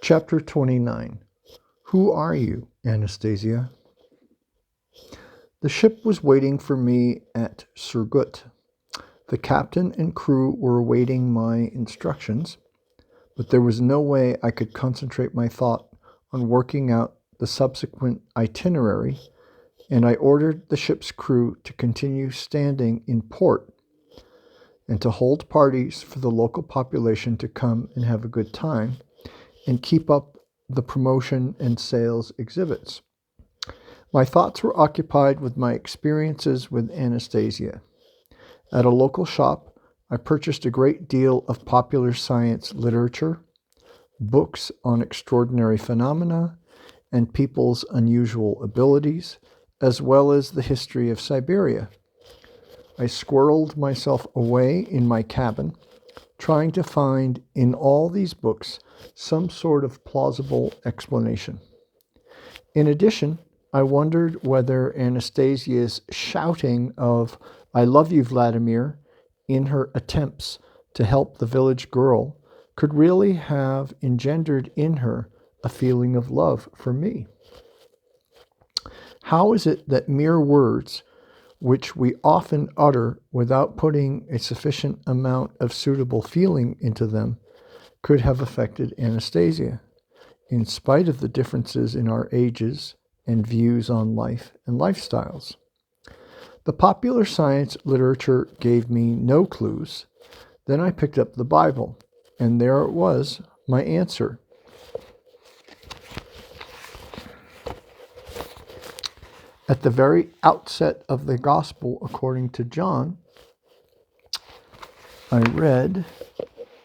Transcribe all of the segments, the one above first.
Chapter 29. Who are you, Anastasia? The ship was waiting for me at Surgut. The captain and crew were awaiting my instructions, but there was no way I could concentrate my thought on working out the subsequent itinerary, and I ordered the ship's crew to continue standing in port and to hold parties for the local population to come and have a good time and keep up the promotion and sales exhibits. My thoughts were occupied with my experiences with Anastasia. At a local shop, I purchased a great deal of popular science literature, books on extraordinary phenomena and people's unusual abilities, as well as the history of Siberia. I squirreled myself away in my cabin, trying to find in all these books some sort of plausible explanation. In addition, I wondered whether Anastasia's shouting of "I love you, Vladimir," in her attempts to help the village girl could really have engendered in her a feeling of love for me. How is it that mere words, which we often utter without putting a sufficient amount of suitable feeling into them, could have affected Anastasia, in spite of the differences in our ages and views on life and lifestyles? The popular science literature gave me no clues. Then I picked up the Bible, and there it was, my answer. At the very outset of the Gospel according to John, I read,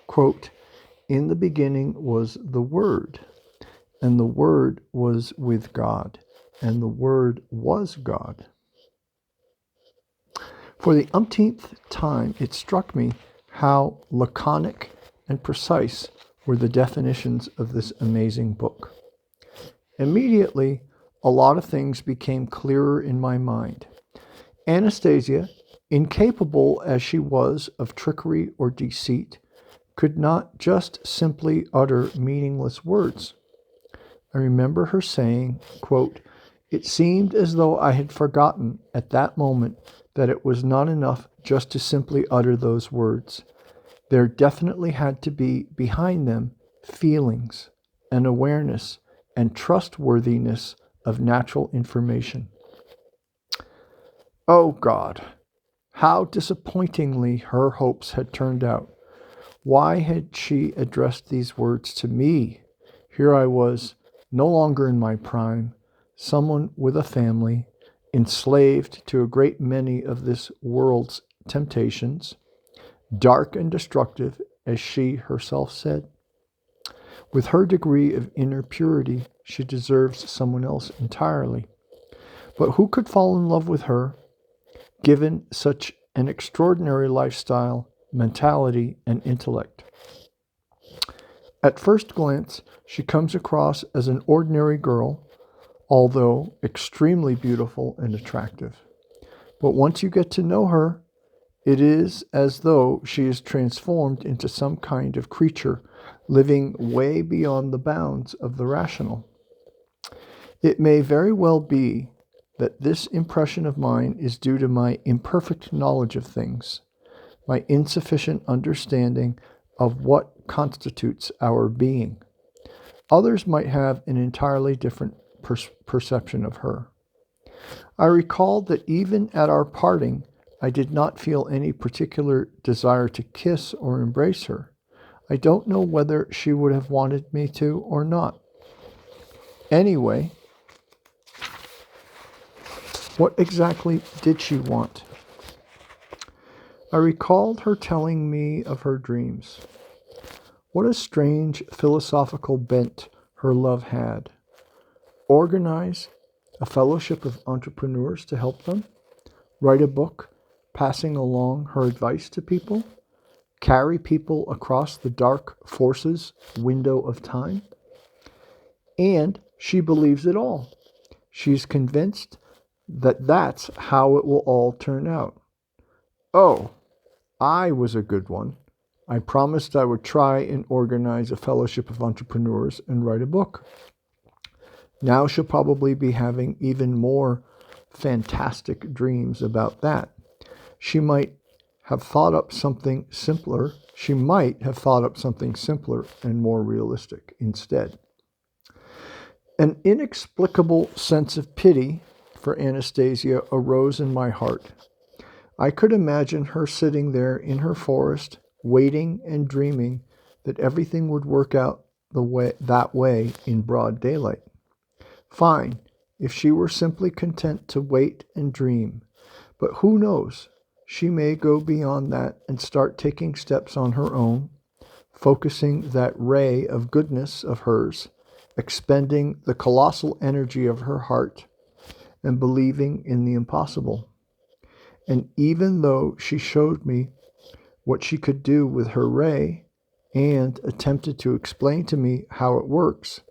quote, "In the beginning was the Word, and the Word was with God, and the Word was God." For the umpteenth time, it struck me how laconic and precise were the definitions of this amazing book. Immediately, a lot of things became clearer in my mind. Anastasia, incapable as she was of trickery or deceit, could not just simply utter meaningless words. I remember her saying, quote, "It seemed as though I had forgotten at that moment that it was not enough just to simply utter those words. There definitely had to be behind them feelings, an awareness, and trustworthiness of natural information." Oh God, how disappointingly her hopes had turned out. Why had she addressed these words to me? Here I was, no longer in my prime, someone with a family, enslaved to a great many of this world's temptations, dark and destructive, as she herself said. With her degree of inner purity, she deserves someone else entirely. But who could fall in love with her, given such an extraordinary lifestyle, mentality, and intellect? At first glance, she comes across as an ordinary girl, although extremely beautiful and attractive. But once you get to know her, it is as though she is transformed into some kind of creature living way beyond the bounds of the rational. It may very well be that this impression of mine is due to my imperfect knowledge of things, my insufficient understanding of what constitutes our being. Others might have an entirely different perception of her. I recalled that even at our parting, I did not feel any particular desire to kiss or embrace her. I don't know whether she would have wanted me to or not. Anyway, what exactly did she want? I recalled her telling me of her dreams. What a strange philosophical bent her love had. Organize a fellowship of entrepreneurs to help them, write a book passing along her advice to people, carry people across the dark forces window of time. And she believes it all. She's convinced that that's how it will all turn out. Oh, I was a good one. I promised I would try and organize a fellowship of entrepreneurs and write a book. Now she'll probably be having even more fantastic dreams about that. She might have thought up something simpler. She might have thought up something simpler and more realistic instead. An inexplicable sense of pity for Anastasia arose in my heart. I could imagine her sitting there in her forest, waiting and dreaming that everything would work out that way in broad daylight. Fine, if she were simply content to wait and dream. But who knows? She may go beyond that and start taking steps on her own, focusing that ray of goodness of hers, expending the colossal energy of her heart, and believing in the impossible. And even though she showed me what she could do with her ray and attempted to explain to me how it works,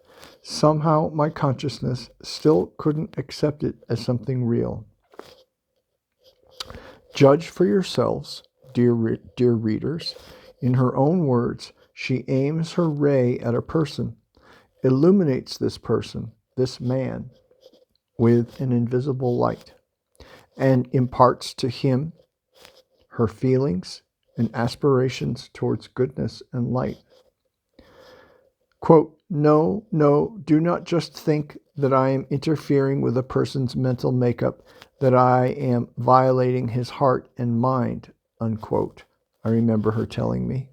somehow my consciousness still couldn't accept it as something real. Judge for yourselves, dear readers. In her own words, she aims her ray at a person, illuminates this person, this man, with an invisible light, and imparts to him her feelings and aspirations towards goodness and light. Quote, no, do not just think that I am interfering with a person's mental makeup, that I am violating his heart and mind, unquote, I remember her telling me.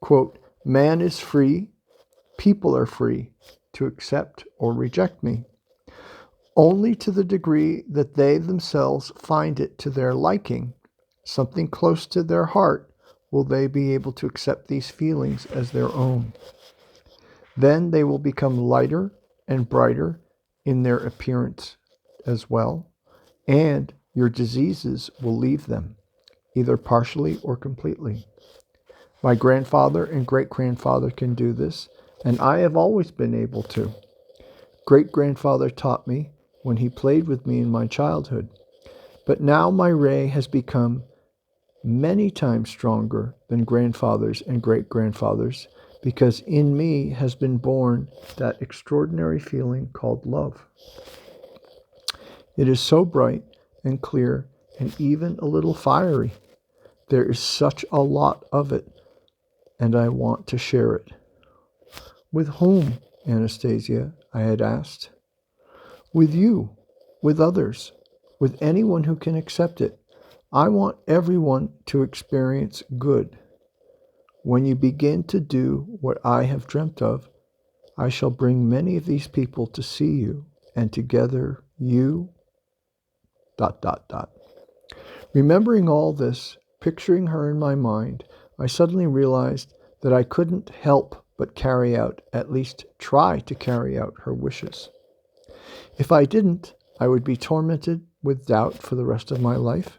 Quote, man is free, people are free to accept or reject me, only to the degree that they themselves find it to their liking, something close to their heart, will they be able to accept these feelings as their own. Then they will become lighter and brighter in their appearance as well, and your diseases will leave them, either partially or completely. My grandfather and great-grandfather can do this, and I have always been able to. Great-grandfather taught me when he played with me in my childhood, but now my ray has become many times stronger than grandfathers and great-grandfathers, because in me has been born that extraordinary feeling called love. It is so bright and clear and even a little fiery. There is such a lot of it, and I want to share it. With whom, Anastasia? I had asked. With you, with others, with anyone who can accept it. I want everyone to experience good. When you begin to do what I have dreamt of, I shall bring many of these people to see you, and together you... Remembering all this, picturing her in my mind, I suddenly realized that I couldn't help but carry out, at least try to carry out, her wishes. If I didn't, I would be tormented with doubt for the rest of my life,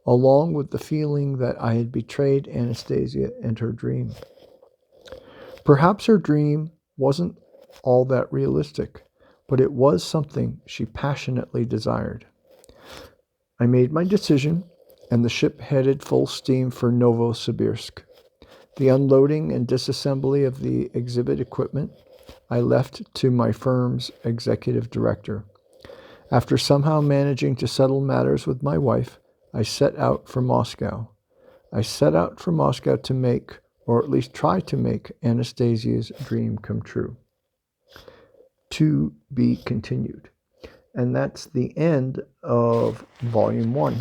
along with the feeling that I had betrayed Anastasia and her dream. Perhaps her dream wasn't all that realistic, but it was something she passionately desired. I made my decision, and the ship headed full steam for Novosibirsk. The unloading and disassembly of the exhibit equipment I left to my firm's executive director. After somehow managing to settle matters with my wife, I set out for Moscow. I set out for Moscow to make, or at least try to make, Anastasia's dream come true. To be continued. And that's the end of Volume 1.